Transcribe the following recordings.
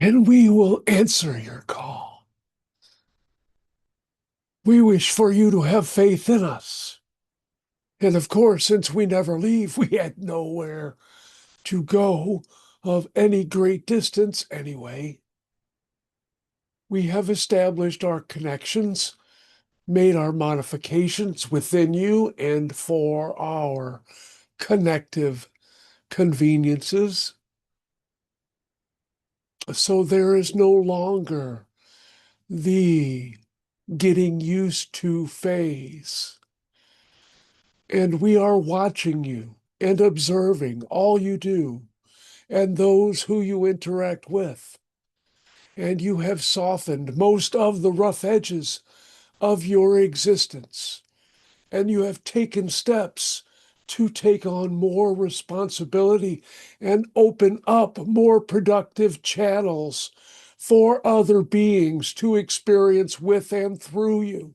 and we will answer your call. We wish for you to have faith in us. And of course, since we never leave, we had nowhere to go of any great distance anyway. We have established our connections, made our modifications within you and for our connective conveniences. So there is no longer the getting used to phase. And we are watching you and observing all you do and those who you interact with. And you have softened most of the rough edges of your existence. And you have taken steps to take on more responsibility and open up more productive channels for other beings to experience with and through you.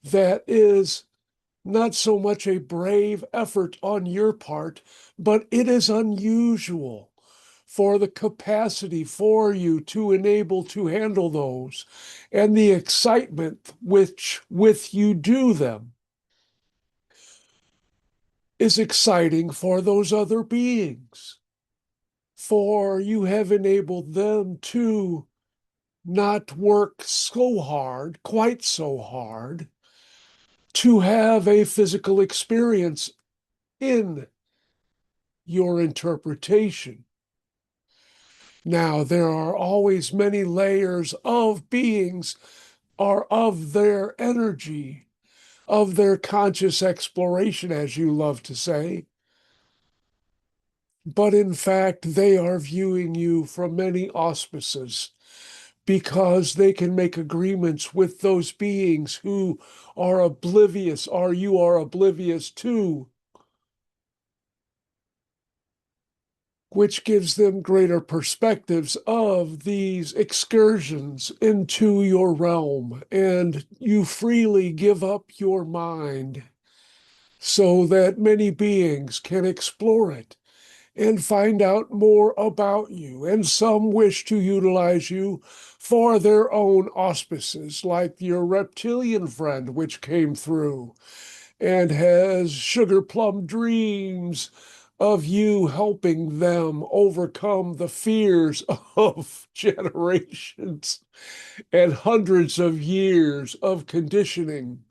That is not so much a brave effort on your part, but it is unusual for the capacity for you to enable to handle those and the excitement which with you do them is exciting for those other beings. For you have enabled them to not work so hard, quite so hard, to have a physical experience in your interpretation. Now, there are always many layers of beings or of their energy, of their conscious exploration, as you love to say. But in fact, they are viewing you from many auspices because they can make agreements with those beings who are oblivious or you are oblivious to, which gives them greater perspectives of these excursions into your realm. And you freely give up your mind so that many beings can explore it and find out more about you. And some wish to utilize you for their own auspices, like your reptilian friend, which came through and has sugar plum dreams of you helping them overcome the fears of generations and hundreds of years of conditioning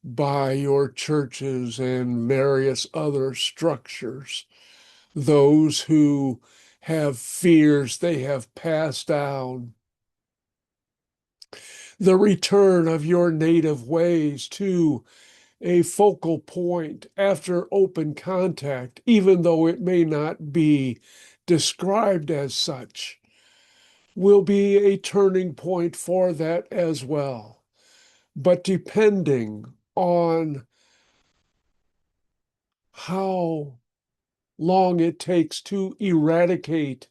by your churches and various other structures. Those who have fears they have passed down. The return of your native ways to a focal point after open contact, even though it may not be described as such, will be a turning point for that as well. But depending on how long it takes to eradicate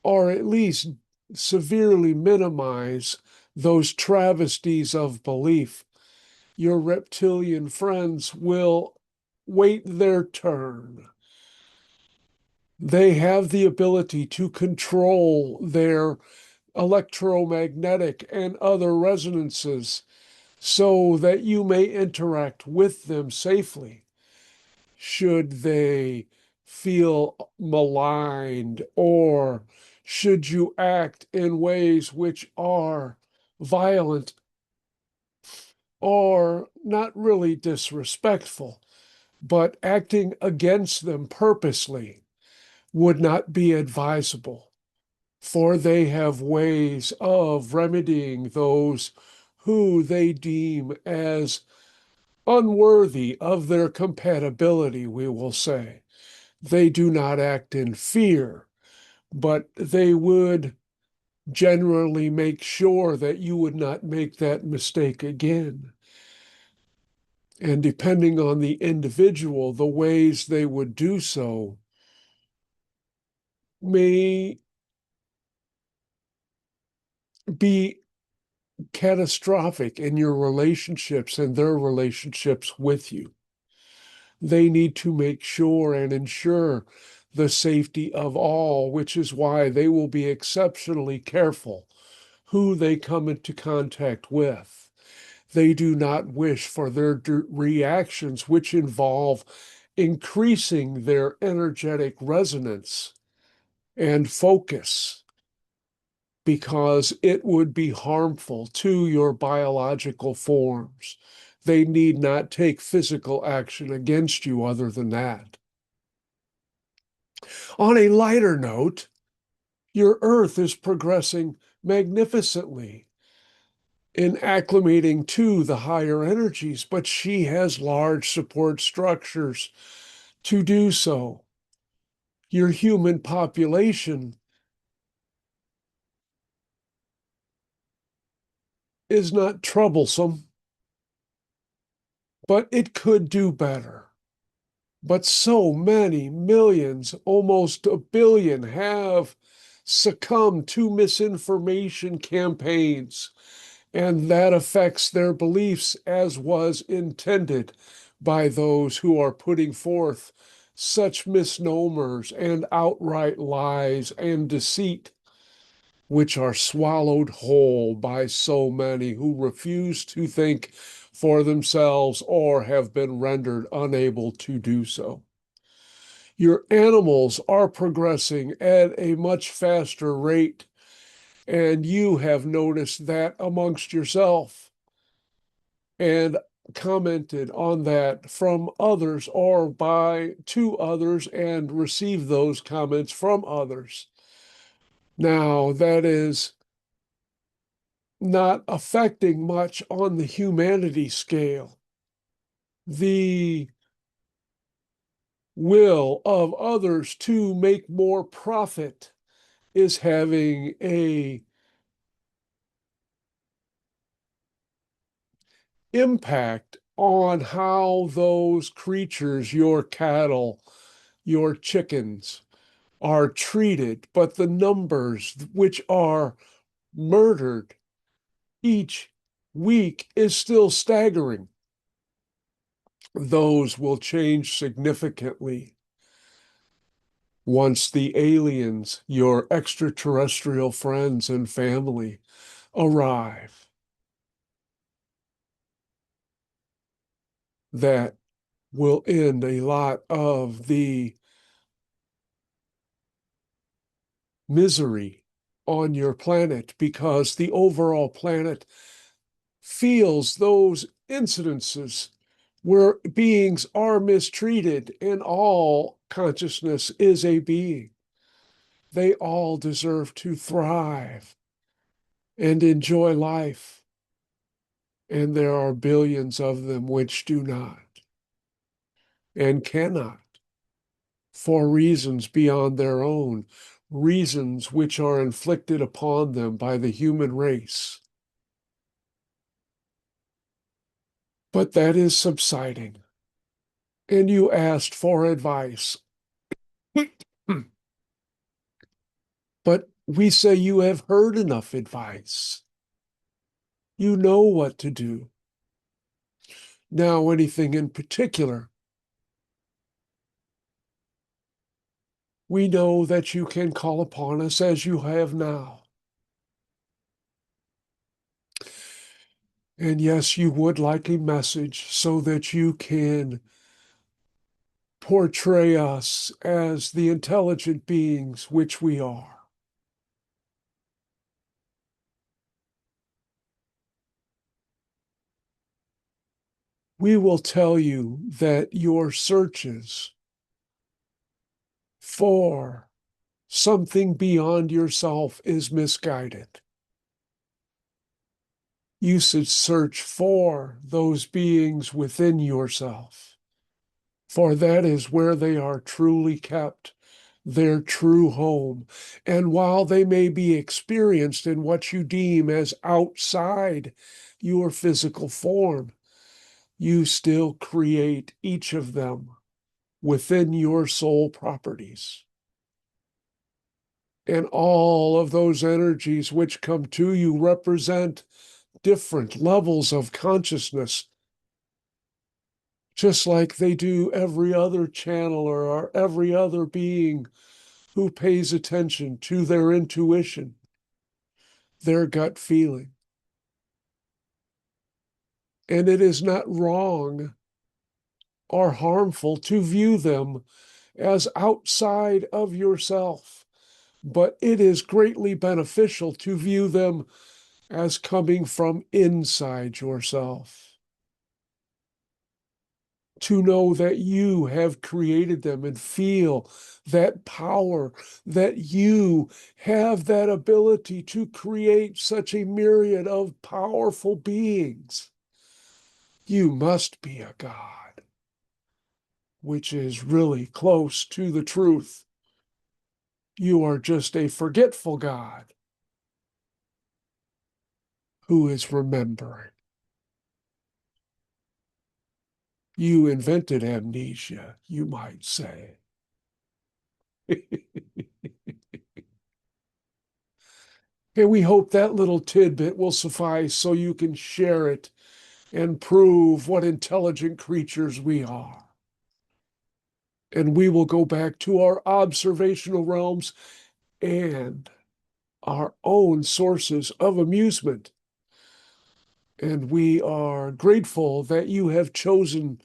or at least severely minimize those travesties of belief, your reptilian friends will wait their turn. They have the ability to control their electromagnetic and other resonances so that you may interact with them safely. Should they feel maligned or should you act in ways which are violent or not really disrespectful, but acting against them purposely would not be advisable, for they have ways of remedying those who they deem as unworthy of their compatibility, we will say. They do not act in fear, but they would generally make sure that you would not make that mistake again. And depending on the individual, the ways they would do so may be catastrophic in your relationships and their relationships with you. They need to make sure and ensure the safety of all, which is why they will be exceptionally careful who they come into contact with. They do not wish for their reactions, which involve increasing their energetic resonance and focus, because it would be harmful to your biological forms. They need not take physical action against you other than that. On a lighter note, your Earth is progressing magnificently in acclimating to the higher energies, but she has large support structures to do so. Your human population is not troublesome, but it could do better. But so many millions, almost a billion, have succumbed to misinformation campaigns, and that affects their beliefs as was intended by those who are putting forth such misnomers and outright lies and deceit, which are swallowed whole by so many who refuse to think for themselves or have been rendered unable to do so. Your animals are progressing at a much faster rate, and you have noticed that amongst yourself and commented on that from others or by to others and received those comments from others. Now, that is not affecting much on the humanity scale. The will of others to make more profit is having a impact on how those creatures, your cattle, your chickens, are treated. But the numbers which are murdered each week is still staggering. Those will change significantly once the aliens, your extraterrestrial friends and family, arrive. That will end a lot of the misery on your planet, because the overall planet feels those incidences where beings are mistreated, and all consciousness is a being. They all deserve to thrive and enjoy life. And there are billions of them which do not and cannot, for reasons beyond their own, reasons which are inflicted upon them by the human race. But that is subsiding. And you asked for advice. But we say you have heard enough advice. You know what to do. Now, anything in particular? We know that you can call upon us as you have now. And yes, you would like a message so that you can portray us as the intelligent beings which we are. We will tell you that your searches for something beyond yourself is misguided. You should search for those beings within yourself, for that is where they are truly kept, their true home. And while they may be experienced in what you deem as outside your physical form, you still create each of them within your soul properties. And all of those energies which come to you represent different levels of consciousness just like they do every other channeler or every other being who pays attention to their intuition, their gut feeling. And it is not wrong or harmful to view them as outside of yourself, but it is greatly beneficial to view them as coming from inside yourself. To know that you have created them and feel that power, that you have that ability to create such a myriad of powerful beings. You must be a God, which is really close to the truth. You are just a forgetful God who is remembering. You invented amnesia, you might say. And we hope that little tidbit will suffice so you can share it and prove what intelligent creatures we are. And we will go back to our observational realms and our own sources of amusement. And we are grateful that you have chosen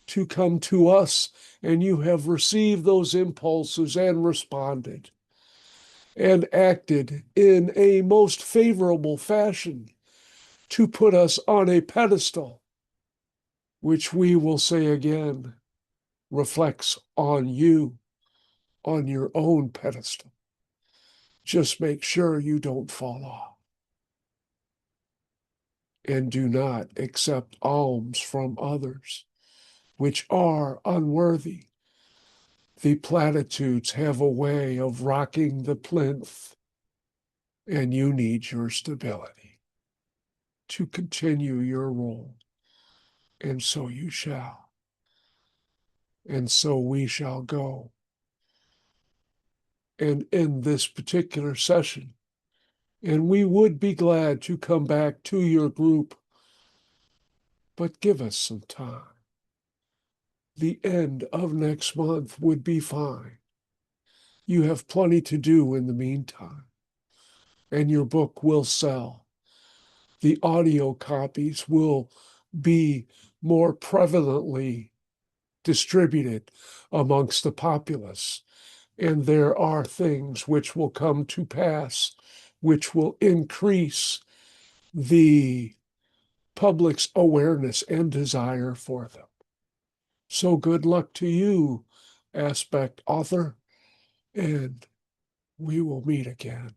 to come to us and you have received those impulses and responded and acted in a most favorable fashion to put us on a pedestal, which we will say again reflects on you, on your own pedestal. Just make sure you don't fall off. And do not accept alms from others, which are unworthy. The platitudes have a way of rocking the plinth, and you need your stability to continue your role. And so you shall. And so we shall go. And in this particular session, and we would be glad to come back to your group, but give us some time. The end of next month would be fine. You have plenty to do in the meantime, and your book will sell. The audio copies will be more prevalently distributed amongst the populace, and there are things which will come to pass which will increase the public's awareness and desire for them. So good luck to you, Aspect Author, and we will meet again.